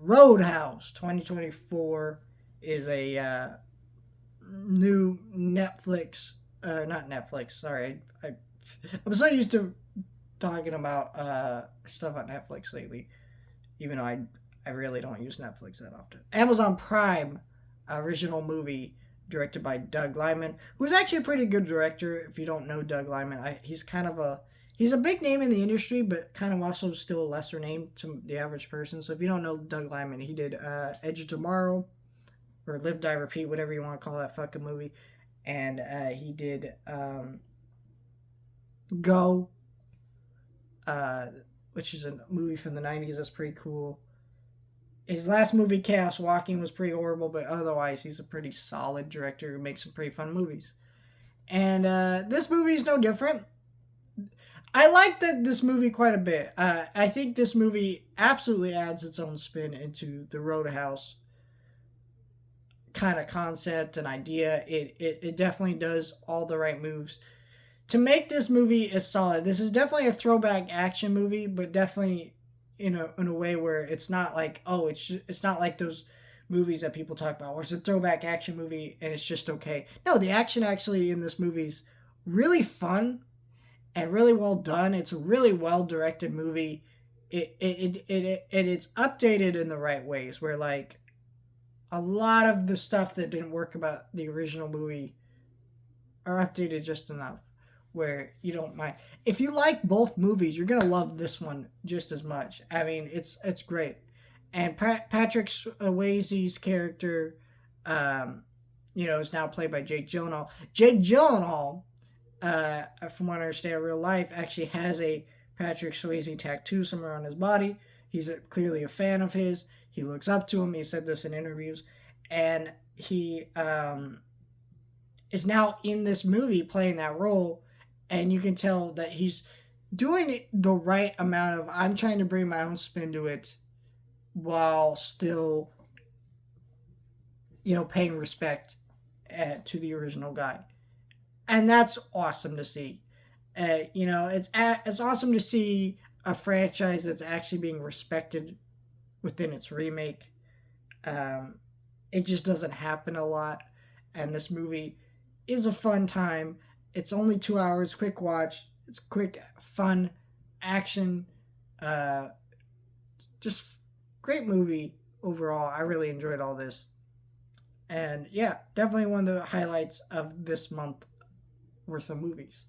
Roadhouse 2024 is a new Netflix, not Netflix, sorry. I'm so used to talking about stuff on Netflix lately, even though I really don't use Netflix that often. Amazon Prime original movie directed by Doug Liman, who's actually a pretty good director. If you don't know Doug Liman, he's a big name in the industry, but kind of also still a lesser name to the average person. So if you don't know Doug Liman, he did Edge of Tomorrow or Live Die Repeat, whatever you want to call that fucking movie, and he did Go, uh, which is a movie from the '90s. That's pretty cool. His last movie, Chaos Walking, was pretty horrible, but otherwise, he's a pretty solid director who makes some pretty fun movies. And this movie is no different. I like this movie quite a bit. I think this movie absolutely adds its own spin into the Roadhouse kind of concept and idea. It definitely does all the right moves to make this movie as solid. This is definitely a throwback action movie, but definitely in a way where it's not like, oh, it's not like those movies that people talk about where it's a throwback action movie and it's just okay. No, the action actually in this movie's really fun and really well done. It's a really well directed movie. It's updated in the right ways where like a lot of the stuff that didn't work about the original movie are updated just enough where you don't mind. If you like both movies, you're gonna love this one just as much. I mean, it's great. And Patrick Swayze's character, is now played by Jake Gyllenhaal. Jake Gyllenhaal, from what I understand, in real life, actually has a Patrick Swayze tattoo somewhere on his body. He's clearly a fan of his. He looks up to him. He said this in interviews, and he is now in this movie playing that role, and you can tell that he's doing the right amount of I'm trying to bring my own spin to it while still paying respect to the original guy, and that's awesome to see. It's awesome to see a franchise that's actually being respected within its remake. um, it just doesn't happen a lot, and this movie is a fun time. It's only 2 hours, quick watch. It's quick, fun, action. Uh, just great movie overall. I really enjoyed all this, and yeah, definitely one of the highlights of this month worth of movies.